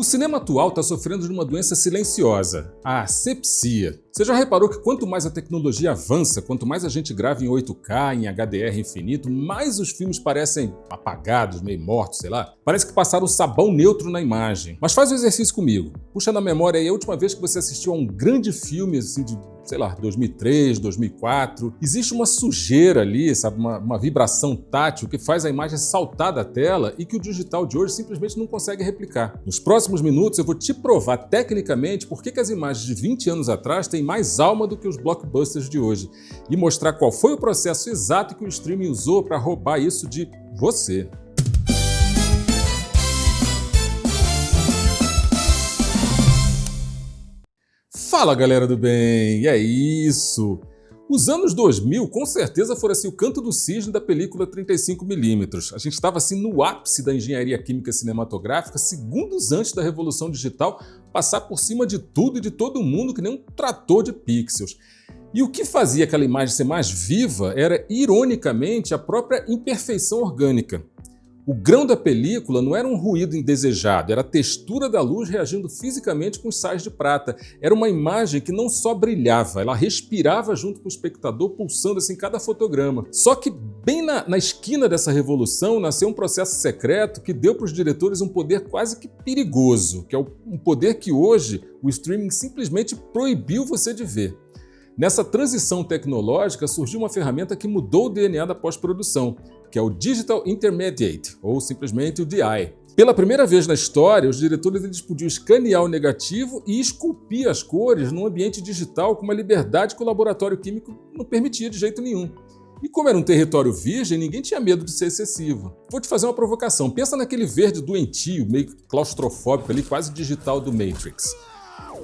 O cinema atual está sofrendo de uma doença silenciosa, a asepsia. Você já reparou que quanto mais a tecnologia avança, quanto mais a gente grava em 8K, em HDR infinito, mais os filmes parecem apagados, meio mortos, sei lá. Parece que passaram sabão neutro na imagem. Mas faz o exercício comigo. Puxa na memória aí a última vez que você assistiu a um grande filme assim de, sei lá, 2003, 2004. Existe uma sujeira ali, sabe, uma vibração tátil que faz a imagem saltar da tela e que o digital de hoje simplesmente não consegue replicar. Nos próximos minutos eu vou te provar tecnicamente por que as imagens de 20 anos atrás têm mais alma do que os blockbusters de hoje e mostrar qual foi o processo exato que o streaming usou para roubar isso de você. Fala, galera do bem, é isso! Os anos 2000 com certeza foram assim, o canto do cisne da película 35mm. A gente estava assim no ápice da engenharia química cinematográfica, segundos antes da revolução digital passar por cima de tudo e de todo mundo que nem um trator de pixels. E o que fazia aquela imagem ser mais viva era, ironicamente, a própria imperfeição orgânica. O grão da película não era um ruído indesejado, era a textura da luz reagindo fisicamente com os sais de prata. Era uma imagem que não só brilhava, ela respirava junto com o espectador, pulsando assim cada fotograma. Só que bem na esquina dessa revolução nasceu um processo secreto que deu para os diretores um poder quase que perigoso, que é um poder que hoje o streaming simplesmente proibiu você de ver. Nessa transição tecnológica surgiu uma ferramenta que mudou o DNA da pós-produção, que é o Digital Intermediate, ou simplesmente o DI. Pela primeira vez na história, os diretores podiam escanear o negativo e esculpir as cores num ambiente digital com uma liberdade que o laboratório químico não permitia de jeito nenhum. E como era um território virgem, ninguém tinha medo de ser excessivo. Vou te fazer uma provocação. Pensa naquele verde doentio, meio claustrofóbico ali, quase digital do Matrix,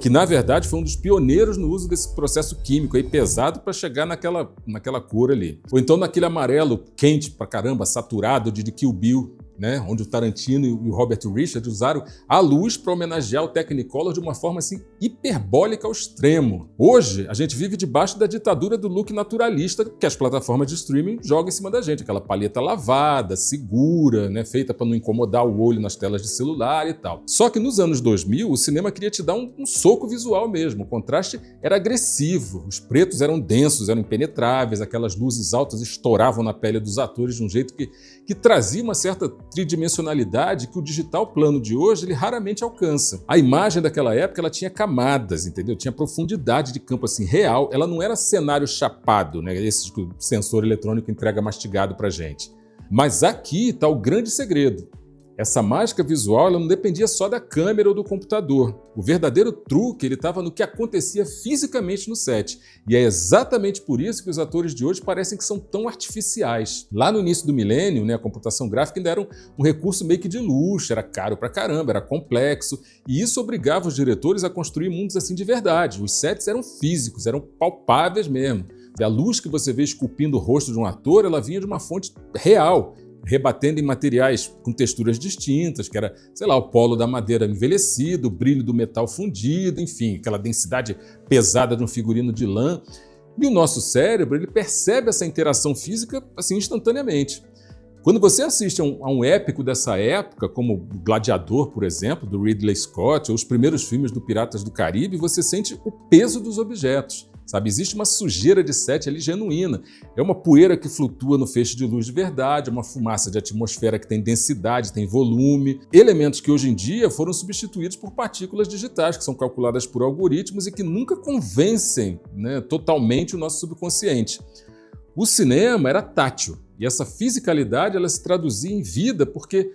que na verdade foi um dos pioneiros no uso desse processo químico aí pesado para chegar naquela cor ali. Ou então naquele amarelo quente pra caramba, saturado de Kill Bill, né? Onde o Tarantino e o Robert Richards usaram a luz para homenagear o Technicolor de uma forma assim hiperbólica ao extremo. Hoje a gente vive debaixo da ditadura do look naturalista que as plataformas de streaming jogam em cima da gente, aquela palheta lavada, segura, né? Feita para não incomodar o olho nas telas de celular e tal. Só que nos anos 2000 o cinema queria te dar um soco visual mesmo, o contraste era agressivo, os pretos eram densos, eram impenetráveis, aquelas luzes altas estouravam na pele dos atores de um jeito que trazia uma certa tridimensionalidade que o digital plano de hoje ele raramente alcança. A imagem daquela época ela tinha camadas, entendeu? Tinha profundidade de campo assim real, ela não era cenário chapado, né? Esse que o sensor eletrônico entrega mastigado pra gente. Mas aqui está o grande segredo. Essa mágica visual ela não dependia só da câmera ou do computador. O verdadeiro truque estava no que acontecia fisicamente no set. E é exatamente por isso que os atores de hoje parecem que são tão artificiais. Lá no início do milênio, né, a computação gráfica ainda era um recurso meio que de luxo, era caro pra caramba, era complexo. E isso obrigava os diretores a construir mundos assim de verdade. Os sets eram físicos, eram palpáveis mesmo. E a luz que você vê esculpindo o rosto de um ator, ela vinha de uma fonte real, rebatendo em materiais com texturas distintas, que era, sei lá, o polo da madeira envelhecido, o brilho do metal fundido, enfim, aquela densidade pesada de um figurino de lã. E o nosso cérebro, ele percebe essa interação física assim instantaneamente. Quando você assiste a um épico dessa época, como Gladiador, por exemplo, do Ridley Scott, ou os primeiros filmes do Piratas do Caribe, você sente o peso dos objetos. Sabe, existe uma sujeira de set ali genuína. É uma poeira que flutua no feixe de luz de verdade, é uma fumaça de atmosfera que tem densidade, tem volume. Elementos que hoje em dia foram substituídos por partículas digitais, que são calculadas por algoritmos e que nunca convencem, né, totalmente o nosso subconsciente. O cinema era tátil, e essa fisicalidade ela se traduzia em vida porque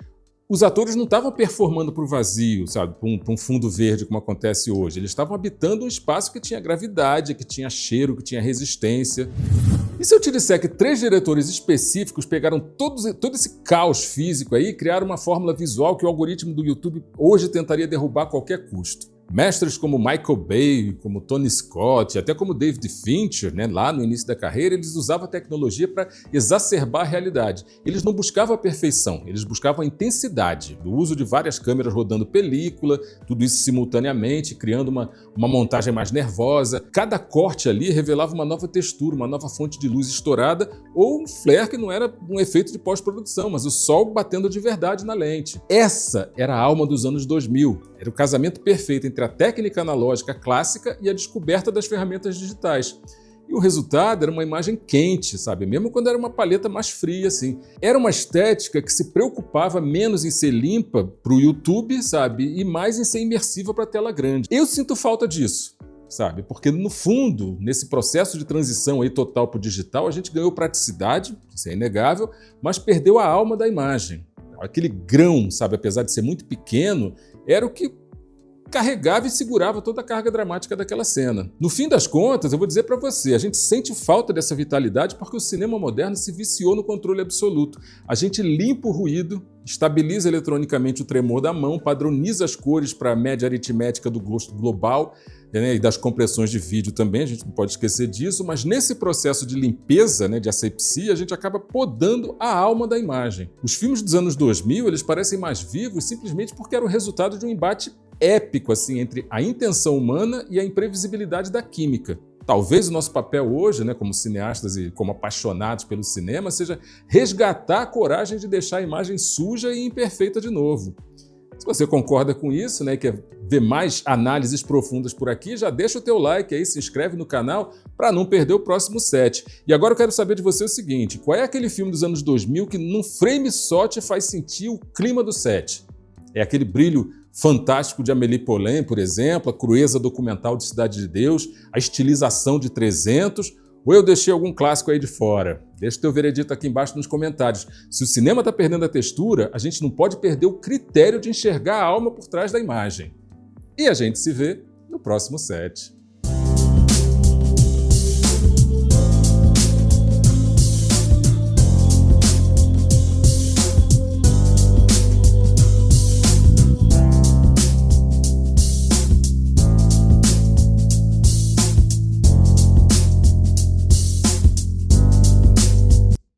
os atores não estavam performando para o vazio, sabe, para um fundo verde como acontece hoje. Eles estavam habitando um espaço que tinha gravidade, que tinha cheiro, que tinha resistência. E se eu te disser que 3 diretores específicos pegaram todo esse caos físico aí e criaram uma fórmula visual que o algoritmo do YouTube hoje tentaria derrubar a qualquer custo? Mestres como Michael Bay, como Tony Scott, até como David Fincher, né, lá no início da carreira, eles usavam a tecnologia para exacerbar a realidade. Eles não buscavam a perfeição, eles buscavam a intensidade do uso de várias câmeras rodando película, tudo isso simultaneamente, criando uma montagem mais nervosa. Cada corte ali revelava uma nova textura, uma nova fonte de luz estourada ou um flare que não era um efeito de pós-produção, mas o sol batendo de verdade na lente. Essa era a alma dos anos 2000. Era o casamento perfeito entre a técnica analógica clássica e a descoberta das ferramentas digitais. E o resultado era uma imagem quente, sabe? Mesmo quando era uma paleta mais fria, assim. Era uma estética que se preocupava menos em ser limpa para o YouTube, sabe? E mais em ser imersiva para a tela grande. Eu sinto falta disso, sabe? Porque, no fundo, nesse processo de transição aí total para o digital, a gente ganhou praticidade, isso é inegável, mas perdeu a alma da imagem. Aquele grão, sabe? Apesar de ser muito pequeno, era o que carregava e segurava toda a carga dramática daquela cena. No fim das contas, eu vou dizer para você, a gente sente falta dessa vitalidade porque o cinema moderno se viciou no controle absoluto. A gente limpa o ruído, estabiliza eletronicamente o tremor da mão, padroniza as cores para a média aritmética do gosto global, né, e das compressões de vídeo também, a gente não pode esquecer disso, mas nesse processo de limpeza, né, de asepsia, a gente acaba podando a alma da imagem. Os filmes dos anos 2000, eles parecem mais vivos simplesmente porque eram o resultado de um embate épico assim, entre a intenção humana e a imprevisibilidade da química. Talvez o nosso papel hoje, né, como cineastas e como apaixonados pelo cinema, seja resgatar a coragem de deixar a imagem suja e imperfeita de novo. Se você concorda com isso, né, quer ver mais análises profundas por aqui, já deixa o teu like aí, se inscreve no canal para não perder o próximo set. E agora eu quero saber de você o seguinte, qual é aquele filme dos anos 2000 que num frame só te faz sentir o clima do set? É aquele brilho fantástico de Amélie Poulain, por exemplo, a crueza documental de Cidade de Deus, a estilização de 300, ou eu deixei algum clássico aí de fora? Deixa o teu veredito aqui embaixo nos comentários. Se o cinema está perdendo a textura, a gente não pode perder o critério de enxergar a alma por trás da imagem. E a gente se vê no próximo set.